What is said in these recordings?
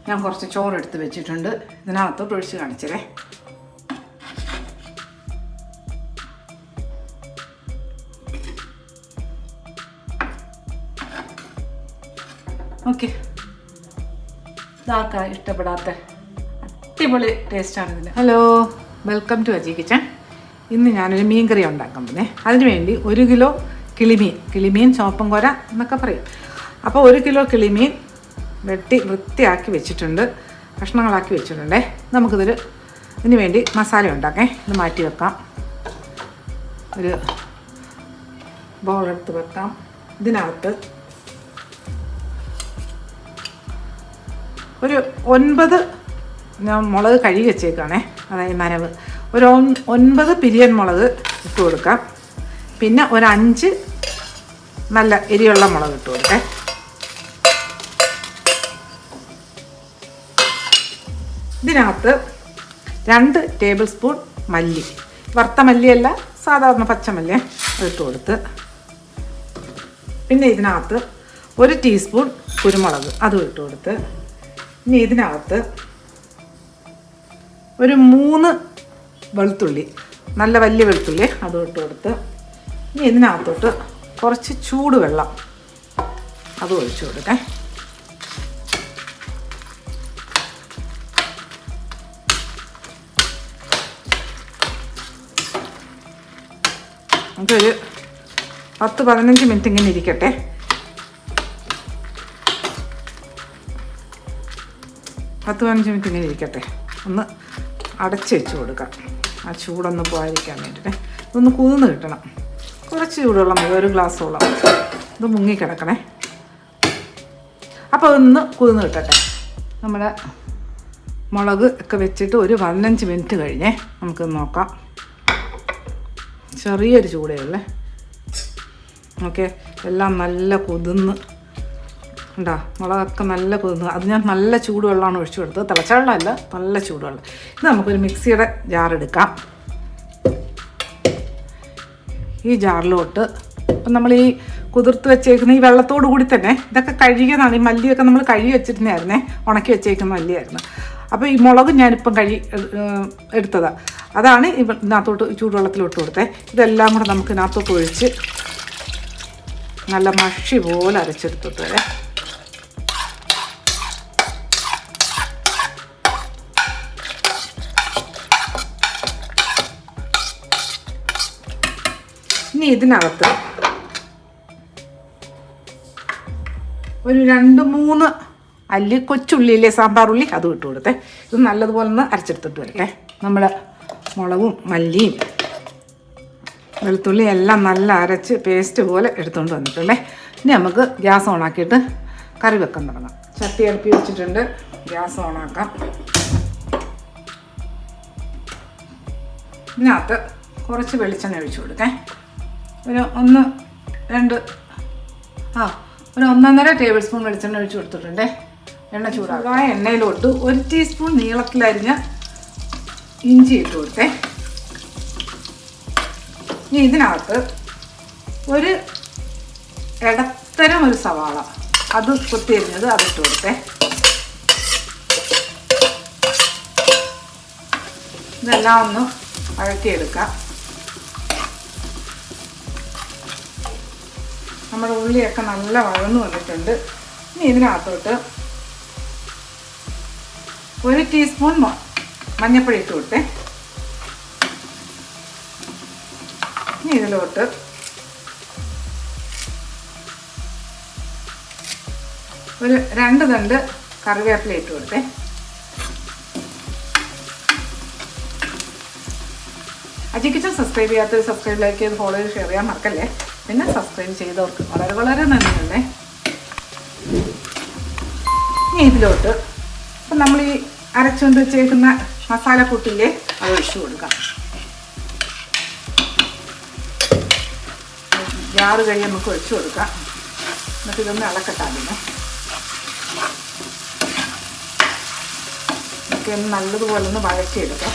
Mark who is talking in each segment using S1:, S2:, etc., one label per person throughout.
S1: ഞാൻ കുറച്ച് ചോറെടുത്ത് വെച്ചിട്ടുണ്ട്. ഇതിനകത്തോട്ട് ഒഴിച്ച് കാണിച്ചേ. ഓക്കെ, ഇതാർക്കാ ഇഷ്ടപ്പെടാത്ത അടിപൊളി ടേസ്റ്റാണ് ഇതിന്. Hello, welcome to Aji kitchen. ഇന്ന് ഞാനൊരു മീൻ കറി ഉണ്ടാക്കാൻ പോകുന്നേ. അതിന് വേണ്ടി 1 കിലോ കിളിമീൻ ചുവപ്പൻ കോര എന്നൊക്കെ പറയും. അപ്പോൾ 1 കിലോ കിളിമീൻ വെട്ടി വൃത്തിയാക്കി വെച്ചിട്ടുണ്ട്, കഷ്ണങ്ങളാക്കി വെച്ചിട്ടുണ്ടേ. ഇതിന് വേണ്ടി മസാല ഉണ്ടാക്കാം. ഇത് മാറ്റി വെക്കാം. ഒരു ബൗളെടുത്ത് വെക്കാം. ഇതിനകത്ത് ഒരു 9 ഞാൻ മുളക് കഴുകി വെച്ചേക്കാണേ, അതായത് നനവ്. ഒരു 9 പിരിയൻ മുളക് ഇട്ട് കൊടുക്കാം. പിന്നെ ഒരു 5 നല്ല എരിയുള്ള മുളക് ഇട്ട് കൊടുക്കാം. ഇതിനകത്ത് 2 ടേബിൾ സ്പൂൺ മല്ലി, വറുത്ത മല്ലിയല്ല, സാധാരണ പച്ചമല്ലി, അതിട്ട് കൊടുത്ത്. പിന്നെ ഇതിനകത്ത് 1 ടീസ്പൂൺ കുരുമുളക്, അതും ഇട്ട് കൊടുത്ത്. ഇനി ഇതിനകത്ത് ഒരു 3 വെളുത്തുള്ളി, നല്ല വലിയ വെളുത്തുള്ളി, അതും ഇട്ട് കൊടുത്ത്. ഇനി ഇതിനകത്തോട്ട് കുറച്ച് ചൂടുവെള്ളം അതും ഒഴിച്ചു കൊടുക്കേ. നമുക്കൊരു 10-15 മിനിറ്റ് ഇങ്ങനെ ഇരിക്കട്ടെ. ഇങ്ങനെ ഇരിക്കട്ടെ. ഒന്ന് അടച്ച് വെച്ച് കൊടുക്കാം, ആ ചൂടൊന്ന് പോയിരിക്കാൻ വേണ്ടിയിട്ട്. ഇതൊന്ന് കുതിർന്ന് കിട്ടണം. കുറച്ച് ചൂടുവെള്ളം മതി, 1 ഗ്ലാസ്സോളം. ഇത് മുങ്ങിക്കിടക്കണേ. അപ്പോൾ ഒന്ന് കുതിർന്ന് കിട്ടട്ടെ. നമ്മുടെ മുളക് ഒക്കെ വെച്ചിട്ട് ഒരു 15 മിനിറ്റ് കഴിഞ്ഞേ നമുക്ക് നോക്കാം. ചെറിയൊരു ചൂടേ ഉള്ളേ. ഓക്കെ, എല്ലാം നല്ല കുതിർന്ന് ഉണ്ടാ, മുളകൊക്കെ നല്ല കുതിർന്ന്. അത് ഞാൻ നല്ല ചൂടുവെള്ളമാണ് ഒഴിച്ചു കൊടുത്തത്, തിളച്ച വെള്ളമല്ല, നല്ല ചൂടുവെള്ളം. ഇത് നമുക്കൊരു മിക്സിയുടെ ജാറെടുക്കാം. ഈ ജാറിലോട്ട് ഇപ്പം നമ്മൾ ഈ കുതിർത്ത് വെച്ചേക്കുന്ന ഈ വെള്ളത്തോടു കൂടി തന്നെ ഇതൊക്കെ കഴുകിയതാണ്. ഈ മല്ലിയൊക്കെ നമ്മൾ കഴുകി വെച്ചിരുന്നായിരുന്നേ, ഉണക്കി വെച്ചേക്കുന്ന മല്ലിയായിരുന്നു. അപ്പോൾ ഈ മുളക് ഞാനിപ്പം എടുത്തതാണ്. അതാണ് ഇതിനകത്തോട്ട് ചൂടുവെള്ളത്തിലോട്ട് കൊടുത്തത്. ഇതെല്ലാം കൂടെ നമുക്ക് ഇതിനകത്തോട്ട് ഒഴിച്ച് നല്ല മഷി പോലെ അരച്ചെടുത്തിട്ട് വരെ. ഇനി ഇതിനകത്ത് ഒരു 2-3 അല്ലി കൊച്ചുള്ളിയില്ലേ, സാമ്പാർ ഉള്ളി, അതും ഇട്ട് കൊടുത്തേ. ഇത് നല്ലതുപോലെ ഒന്ന് അരച്ചെടുത്തിട്ട് വരട്ടെ. നമ്മൾ മുളകും മല്ലിയും വെളുത്തുള്ളി എല്ലാം നല്ല അരച്ച് പേസ്റ്റ് പോലെ എടുത്തുകൊണ്ട് വന്നിട്ടുള്ളേ. ഇനി നമുക്ക് ഗ്യാസ് ഓണാക്കിയിട്ട് കറി വെക്കാൻ തുടങ്ങാം. ചട്ടി അടുപ്പി വെച്ചിട്ടുണ്ട്, ഗ്യാസ് ഓണാക്കാം. ഇതിനകത്ത് കുറച്ച് വെളിച്ചെണ്ണ ഒഴിച്ചു കൊടുക്കാം. ഒരു 1-1.5 ടേബിൾ സ്പൂൺ വെളിച്ചെണ്ണ ഒഴിച്ച് കൊടുത്തിട്ടുണ്ടേ. എണ്ണ ചൂടായ എണ്ണയിലോട്ട് 1 ടീസ്പൂൺ നീളത്തിലരിഞ്ഞ ഇഞ്ചി ഇട്ട് കൊടുത്തേ. ഇനി ഇതിനകത്ത് ഒരു ഇടത്തരം ഒരു സവാള, അത് കൊത്തിയരിഞ്ഞത്, അതിട്ട് കൊടുത്തേ. ഇതെല്ലാം ഒന്ന് വഴറ്റിയെടുക്കാം. നമ്മുടെ ഉള്ളിയൊക്കെ നല്ല വഴന്നു വന്നിട്ടുണ്ട്. ഇനി ഇതിനകത്തോട്ട് 1 ടീസ്പൂൺ മഞ്ഞൾപ്പൊടി ഇട്ട് കൊടുത്തേ. ഇനി ഇതിലോട്ട് ഒരു 2 തണ്ട് കറിവേപ്പില ഇട്ട് കൊടുത്തേ. അജി കിച്ചൺ സബ്സ്ക്രൈബ് ചെയ്യാത്തവർ സബ്സ്ക്രൈബ്, ലൈക്ക് ചെയ്ത് ഫോളോ ചെയ്ത് ഷെയർ ചെയ്യാൻ മറക്കല്ലേ. പിന്നെ സബ്സ്ക്രൈബ് ചെയ്തവർക്ക് വളരെ നന്ദിയുണ്ടേ. ഇനി ഇതിലോട്ട് ഇപ്പം നമ്മൾ ഈ അരച്ചുകൊണ്ട് വെച്ചേക്കുന്ന മസാലക്കൂട്ടില്ലേ, അത് ഒഴിച്ചു കൊടുക്കാം. ജാറ് കഴിയും നമുക്ക് ഒഴിച്ചു കൊടുക്കാം. എന്നിട്ട് ഇതൊന്ന് ഇളക്കട്ടാകുന്നു. ഒക്കെ ഒന്ന് നല്ലതുപോലെ ഒന്ന് വഴറ്റിയെടുക്കാം.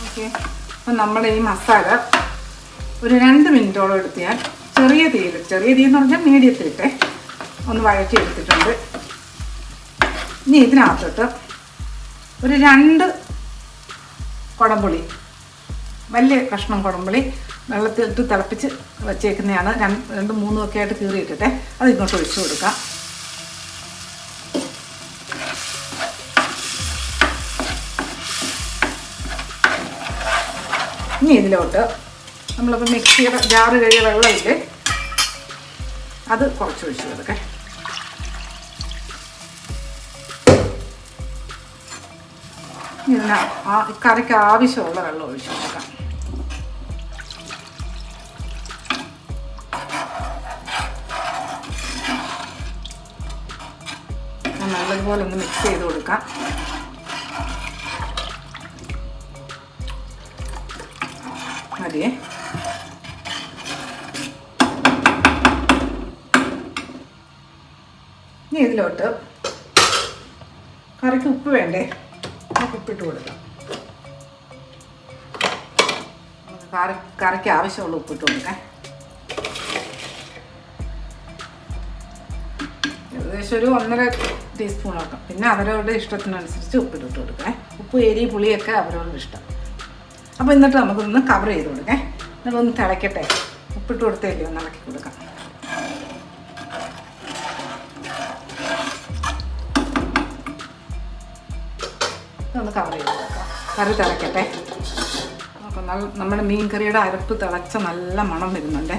S1: ഓക്കെ, അപ്പം നമ്മുടെ ഈ മസാല ഒരു 2 മിനിറ്റോളം എടുത്ത് ഞാൻ ചെറിയ തീയെന്ന് പറഞ്ഞാൽ മീഡിയത്തിലിട്ട് ഒന്ന് വഴറ്റി എടുത്തിട്ടുണ്ട്. ഇനി ഇതിനകത്തോട്ട് ഒരു 2 കുടംപുളി, വലിയ കഷ്ണം കുടംപുളി വെള്ളത്തിലിട്ട് തിളപ്പിച്ച് വച്ചേക്കുന്നതാണ്. 2-3 ഒക്കെ ആയിട്ട് കീറിയിട്ടിട്ടെ അത് ഇങ്ങോട്ട് ഒഴിച്ചു കൊടുക്കാം. ഇനി ഇതിലോട്ട് നമ്മളിപ്പോൾ മിക്സിയുടെ ജാറ് കഴിയ വെള്ളമില്ലേ അത് കുറച്ച് ഒഴിച്ചു കൊടുക്കാം. ഇതിന് കറിക്ക് ആവശ്യമുള്ള വെള്ളം ഒഴിച്ചു കൊടുക്കാം. നല്ലതുപോലെ ഒന്ന് മിക്സ് ചെയ്ത് കൊടുക്കാം. മതിയേ. ഇനി ഇതിലോട്ട് കറിക്ക് ഉപ്പ് വേണ്ടേ, നമുക്ക് ഉപ്പിട്ട് കൊടുക്കാം. കറിക്ക് ആവശ്യമുള്ള ഉപ്പിട്ട് കൊടുക്കാം. ഏകദേശം ഒരു 1.5 ടീസ്പൂണൊക്കെ. പിന്നെ അവരവരുടെ ഇഷ്ടത്തിനനുസരിച്ച് ഉപ്പിട്ട് കൊടുക്കാം. ഉപ്പ്, എരി, പുളിയൊക്കെ അവരവരുടെ ഇഷ്ടം. അപ്പോൾ എന്നിട്ട് നമുക്കൊന്ന് കവർ ചെയ്ത് കൊടുക്കാം. എന്നിട്ടൊന്ന് തിളയ്ക്കട്ടെ. ഉപ്പിട്ട് കൊടുത്തേല്ലേ ഒന്ന് ഇളക്കി കൊടുക്കാം. ഒന്ന് കവർ ചെയ്ത് കൊടുക്കാം. കറി തിളയ്ക്കട്ടെ. അപ്പോൾ നമ്മുടെ മീൻ കറിയുടെ അരപ്പ് തിളച്ച നല്ല മണം വരുന്നുണ്ട്.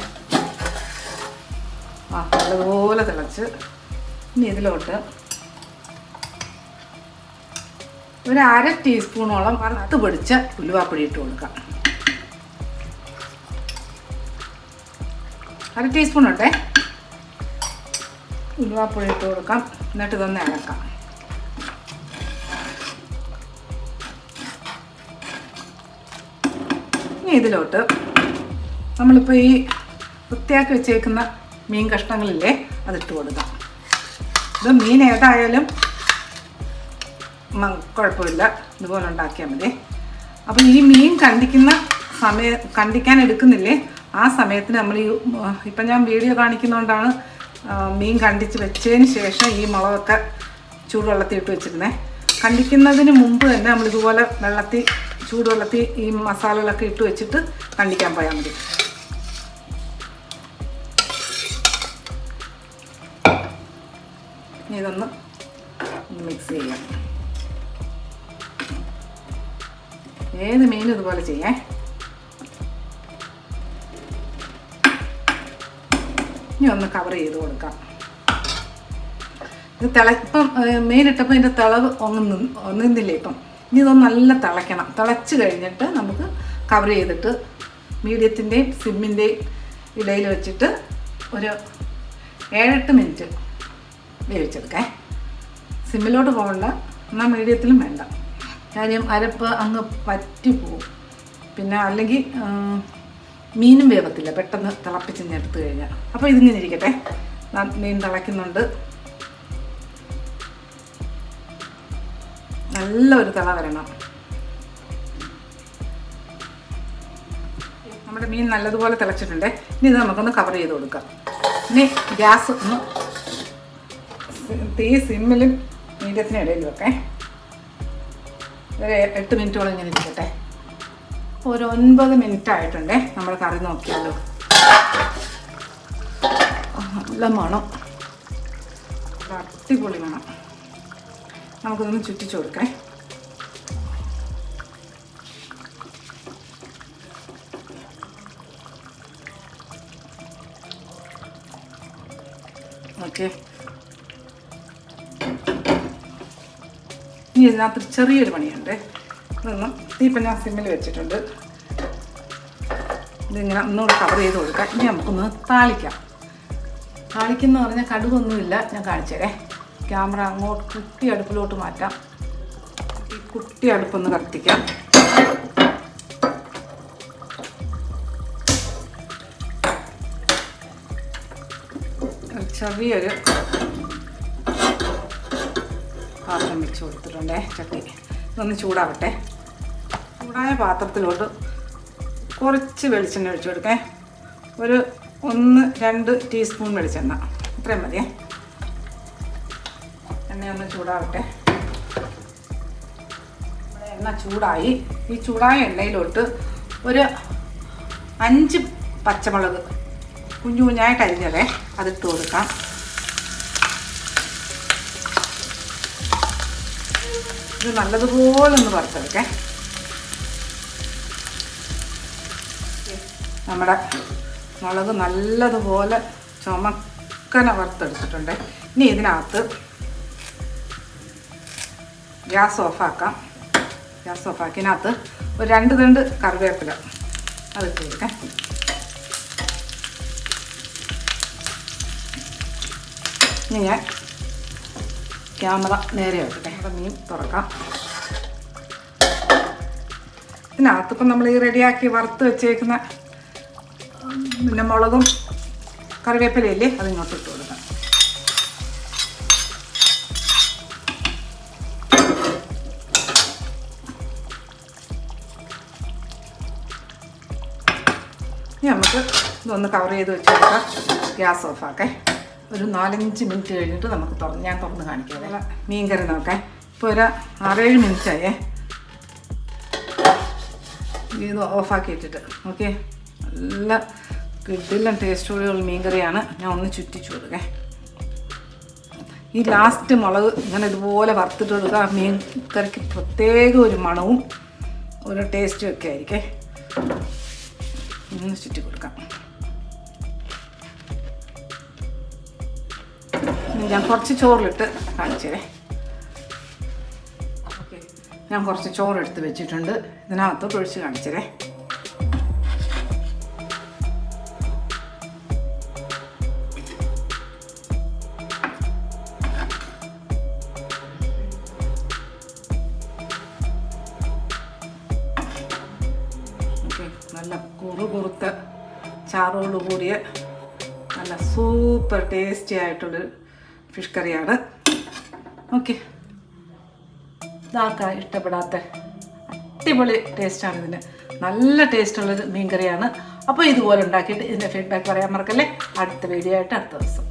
S1: നല്ലതുപോലെ തിളച്ച് ഇനി ഇതിലോട്ട് ഒരു 1/2 ടീസ്പൂണോളം വറുത്ത് പൊടിച്ച ഉലുവാപ്പൊടി ഇട്ട് കൊടുക്കാം. 1/2 ടീസ്പൂൺ ഉണ്ടേ ഉലുവാപ്പൊടി ഇട്ട് കൊടുക്കാം. എന്നിട്ട് ഇതൊന്ന് ഇളക്കാം. ഇനി ഇതിലോട്ട് നമ്മളിപ്പോൾ ഈ വൃത്തിയാക്കി വെച്ചേക്കുന്ന മീൻ കഷ്ണങ്ങളില്ലേ അതിട്ട് കൊടുക്കാം. ഇത് മീൻ ഏതായാലും കുഴപ്പമില്ല, ഇതുപോലെ ഉണ്ടാക്കിയാൽ മതി. അപ്പോൾ ഈ മീൻ കണ്ടിക്കാൻ എടുക്കുന്നില്ലേ ആ സമയത്തിന് നമ്മൾ ഇപ്പം ഞാൻ വീഡിയോ കാണിക്കുന്നതുകൊണ്ടാണ് മീൻ കണ്ടിച്ച് വെച്ചതിന് ശേഷം ഈ മുളകൊക്കെ ചൂടുവെള്ളത്തിൽ ഇട്ട് വെച്ചിരുന്നത്. കണ്ടിക്കുന്നതിന് മുമ്പ് തന്നെ നമ്മളിതുപോലെ ചൂടുവെള്ളത്തിൽ ഈ മസാലകളൊക്കെ ഇട്ട് വെച്ചിട്ട് കണ്ടിക്കാൻ പോയാൽ മതി. ഇതൊന്ന് മിക്സ് ചെയ്യാം. ഏത് മീനും ഇതുപോലെ ചെയ്യേ. ഇനി ഒന്ന് കവർ ചെയ്ത് കൊടുക്കാം. ഇത് ഇപ്പം മീനിട്ടപ്പോൾ ഇതിൻ്റെ തിളവ് ഒന്നിന്നില്ലേ. ഇപ്പം ഇനി ഇതൊന്ന് നല്ല തിളയ്ക്കണം. തിളച്ച് കഴിഞ്ഞിട്ട് നമുക്ക് കവർ ചെയ്തിട്ട് മീഡിയത്തിൻ്റെയും സിമ്മിൻ്റെയും ഇടയിൽ വെച്ചിട്ട് ഒരു 7-8 മിനിറ്റ് വേവിച്ചെടുക്കാം. സിമ്മിലോട്ട് പോകണ്ട, എന്നാൽ മീഡിയത്തിലും വേണ്ട. കാര്യം അരപ്പ് അങ്ങ് പറ്റി പോവും. പിന്നെ അല്ലെങ്കിൽ മീനും വേവത്തില്ല പെട്ടെന്ന് തിളപ്പിച്ച് എടുത്തു കഴിഞ്ഞാൽ. അപ്പോൾ ഇതിങ്ങനെ ഇരിക്കട്ടെ. മീൻ തിളയ്ക്കുന്നുണ്ട്. നല്ലൊരു തിള വരണം. നമ്മുടെ മീൻ നല്ലതുപോലെ തിളച്ചിട്ടുണ്ട്. ഇനി ഇത് നമുക്കൊന്ന് കവർ ചെയ്ത് കൊടുക്കാം. ഇനി ഗ്യാസ് ഒന്ന് തീ സിമ്മിലും മീഡിയത്തിന് ഇടയിൽ വെക്കാം. ഒരു 8 മിനിറ്റോളം ഇങ്ങനെ ഇരിക്കട്ടെ. ഒരു 9 മിനിറ്റ് ആയിട്ടുണ്ടേ. നമ്മൾ കറി നോക്കിയാലോ. നല്ല മണം, അടിപൊളി മണം. നമുക്കിതൊന്ന് ചുറ്റിച്ചു കൊടുക്കാം. ഓക്കെ. ഇനി ഇതിനകത്ത് ചെറിയൊരു പണിയുണ്ട്. ഇതൊന്നും ഇപ്പം ഞാൻ സിമ്മിൽ വെച്ചിട്ടുണ്ട്. ഇതിങ്ങനെ ഒന്നുകൂടെ കവർ ചെയ്ത് കൊടുക്കാം. ഇനി നമുക്കൊന്ന് താളിക്കാം. താളിക്കുന്ന പറഞ്ഞാൽ കടുകൊന്നുമില്ല. ഞാൻ കാണിച്ചു തരാം. ക്യാമറ അങ്ങോട്ട് കുട്ടി അടുപ്പിലോട്ട് മാറ്റാം. ഈ കുട്ടി അടുപ്പൊന്ന് കത്തിക്കാം. ചെറിയൊരു പാത്രം വെച്ച് കൊടുത്തിട്ടുണ്ടേ. ചട്ടി ഇതൊന്ന് ചൂടാവട്ടെ. ചൂടായ പാത്രത്തിലോട്ട് കുറച്ച് വെളിച്ചെണ്ണ ഒഴിച്ചു കൊടുക്കേ. ഒരു 1-2 ടീസ്പൂൺ വെളിച്ചെണ്ണ, ഇത്രയും മതിയേ. എണ്ണയൊന്ന് ചൂടാവട്ടെ. എണ്ണ ചൂടായി. ഈ ചൂടായ എണ്ണയിലോട്ട് ഒരു 5 പച്ചമുളക് കുഞ്ഞു കുഞ്ഞായിട്ട് അരിഞ്ഞതേ അതിട്ട് കൊടുക്കാം. ഇത് നല്ലതുപോലെ ഒന്ന് വറുത്തെടുക്കേ. നമ്മുടെ മുളക് നല്ലതുപോലെ ചുമക്കന വറുത്തെടുത്തിട്ടുണ്ട്. ഇനി ഇതിനകത്ത് ഗ്യാസ് ഓഫാക്കാം. ഗ്യാസ് ഓഫാക്കി ഇതിനകത്ത് ഒരു 2 തണ്ട് കറിവേപ്പില അതിട്ട് കൊടുക്കാം. ഇനി ഞാൻ ക്യാമറ നേരെ വെക്കട്ടെ. മീൻ തുറക്കാം. ഇതിനകത്ത് ഇപ്പം നമ്മൾ ഈ റെഡിയാക്കി വറുത്ത് വെച്ചേക്കുന്ന പിന്നെ മുളകും കറിവേപ്പിലയില്ലേ അതിങ്ങോട്ട് ഇട്ട് കൊടുക്കാം. ഇനി നമുക്ക് ഇതൊന്ന് കവർ ചെയ്ത് വെച്ച് കൊടുക്കാം. ഗ്യാസ് ഓഫാക്കേ. ഒരു 4-5 മിനിറ്റ് കഴിഞ്ഞിട്ട് നമുക്ക് ഞാൻ തുറന്ന് കാണിക്കാം. മീൻ കറി നോക്കാം. ഇപ്പോൾ ഒരു 6-7 മിനിറ്റായേ. ഇത് ഓഫാക്കി ഇട്ടിട്ട് ഓക്കെ. നല്ല കിടിലൻ ടേസ്റ്റോടെയുള്ള മീൻ കറിയാണ്. ഞാൻ ഒന്ന് ചുറ്റിച്ചു കൊടുക്കേ. ഈ ലാസ്റ്റ് മുളക് ഇങ്ങനെ ഇതുപോലെ വറുത്തിട്ട് കൊടുക്കുക. മീൻ കറിക്ക് പ്രത്യേക ഒരു മണവും ഒരു ടേസ്റ്റും ഒക്കെ ആയിരിക്കേ. ഒന്ന് ചുറ്റി കൊടുക്കാം. ഞാൻ കുറച്ച് ചോറിലിട്ട് കാണിച്ചേ. ഓക്കെ, ഞാൻ കുറച്ച് ചോറെടുത്ത് വെച്ചിട്ടുണ്ട്. ഇതിനകത്തോട്ട് ഒഴിച്ച് കാണിച്ചേ. ഓക്കെ, നല്ല കുറുകുറുത്ത ചാറോട് കൂടിയ നല്ല സൂപ്പർ ടേസ്റ്റി ആയിട്ടുള്ളൊരു ഫിഷ് കറിയാണ്. ഓക്കെ, ഇതാർക്കാ ഇഷ്ടപ്പെടാത്ത അടിപൊളി ടേസ്റ്റാണ് ഇതിന്. നല്ല ടേസ്റ്റുള്ളൊരു മീൻ കറിയാണ്. അപ്പോൾ ഇതുപോലെ ഉണ്ടാക്കിയിട്ട് ഇതിൻ്റെ ഫീഡ്ബാക്ക് പറയാൻ മറക്കല്ലേ. അടുത്ത വീഡിയോ ആയിട്ട് അടുത്ത ദിവസം.